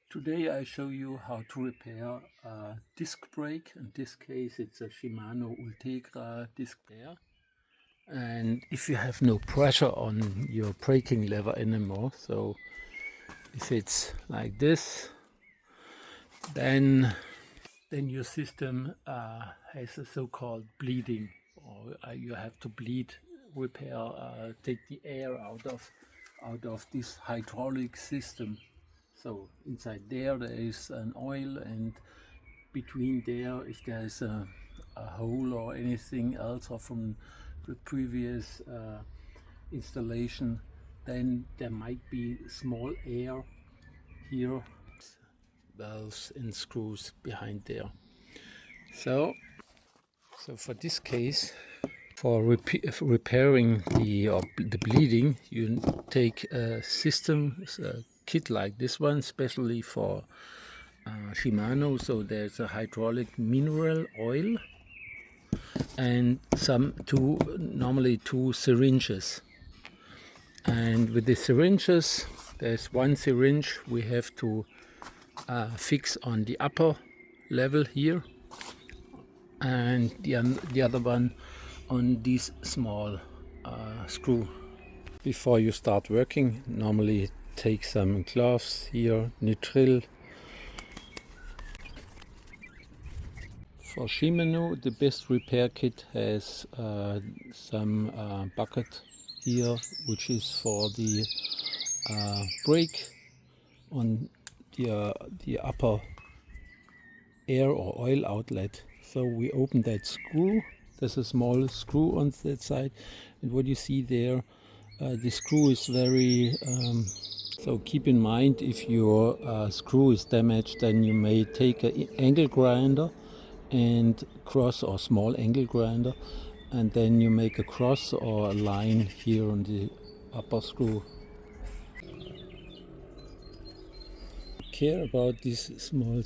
Today I show you how to repair a disc brake. In this case it's a Shimano Ultegra disc brake. And if you have no pressure on your braking lever anymore, so if it's like this, then your system has a so-called bleeding, or you have to bleed, repair, take the air out of this hydraulic system. So inside there is an oil, and between there, if there is a hole or anything else, or from the previous installation, then there might be small air here, valves and screws behind there. So for this case, for repairing the bleeding, you take a system, a kit like this one, especially for Shimano. So there's a hydraulic mineral oil and normally two syringes. And with the syringes, there's one syringe we have to fix on the upper level here, and the other one on this small screw. Before you start working, normally take some gloves here, nitrile. For Shimano, the best repair kit has some bucket here, which is for the brake on the upper air or oil outlet. So we open that screw. There's a small screw on that side, and what you see there, the screw is very so keep in mind, if your screw is damaged, then you may take an angle grinder and cross, or small angle grinder, and then you make a cross or a line here on the upper screw. Care about this small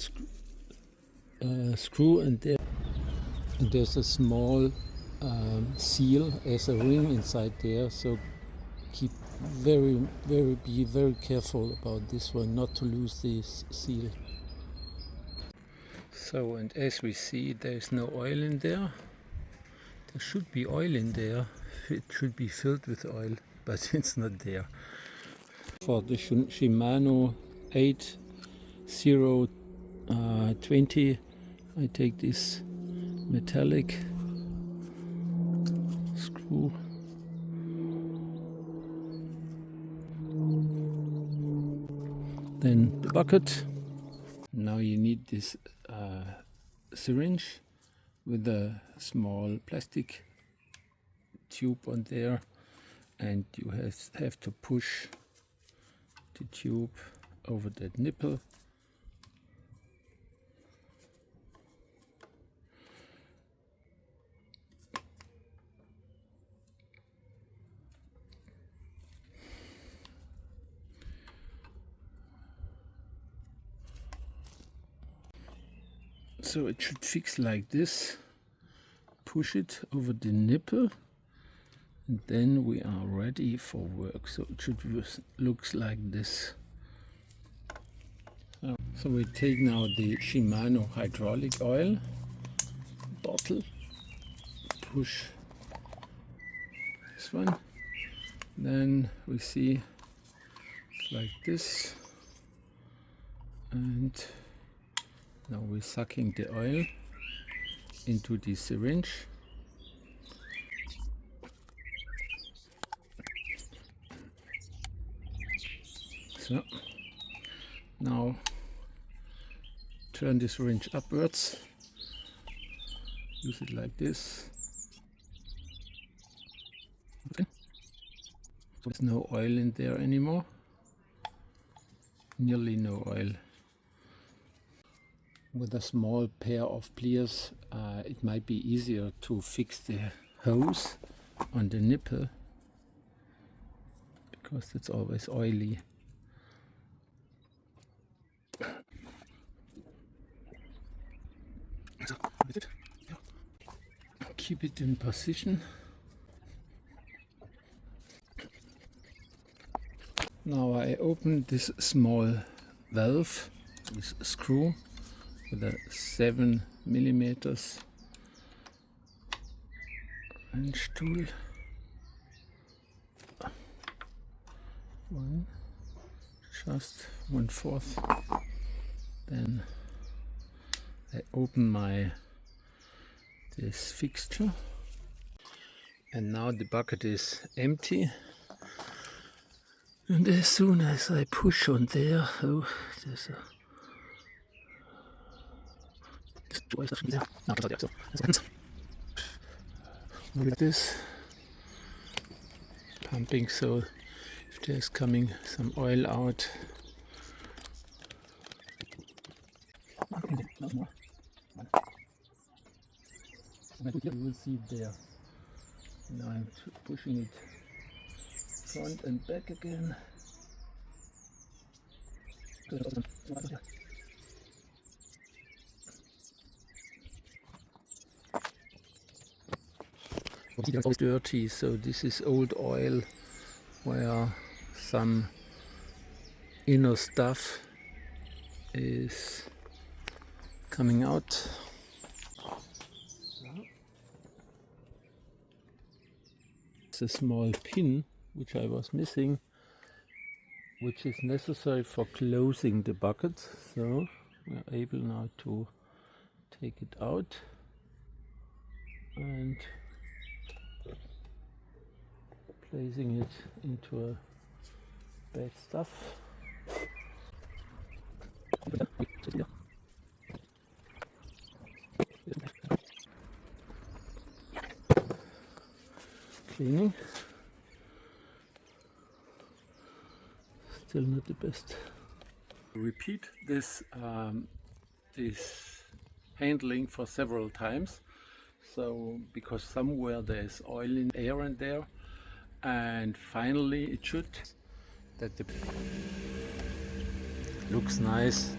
screw, and there's a small seal as a ring inside there, so be very careful about this one, not to lose this seal. So, and as we see, there's no oil in there. There should be oil in there. It should be filled with oil, but it's not there. For the Shimano 8020, I take this metallic screw. Then the bucket. Now you need this syringe with a small plastic tube on there, and you have to push the tube over that nipple. So it should fix like this. Push it over the nipple, and then we are ready for work. So it should looks like this. So we take now the Shimano hydraulic oil bottle, push this one, then we see like this, and now we're sucking the oil into the syringe. So now turn the syringe upwards, use it like this. Okay. So there's no oil in there anymore, nearly no oil. With a small pair of pliers, it might be easier to fix the hose on the nipple, because it's always oily. So, keep it in position. Now I open this small valve this screw with a 7 millimeters wrench tool. Just 1/4. Then I open this fixture, and now the bucket is empty. And as soon as I push on there, oh, there's a like this, pumping, so if there's coming some oil out. You will see it there. Now I'm pushing it front and back again. It's dirty, so this is old oil where some inner stuff is coming out. It's a small pin which I was missing, which is necessary for closing the bucket, so we are able now to take it out and placing it into a bad stuff. Cleaning. Still not the best. Repeat this handling for several times. So because somewhere there's oil in air in there, and finally it should that the looks nice,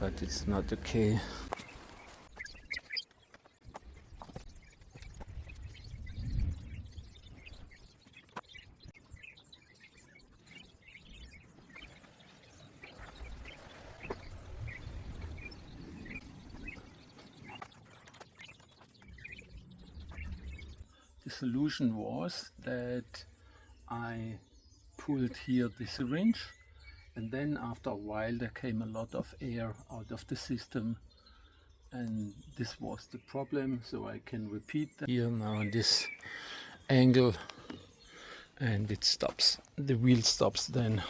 but it's not okay. The solution was that I pulled here the syringe, and then after a while there came a lot of air out of the system, and this was the problem. So I can repeat that here now in this angle, and it stops. The wheel stops then.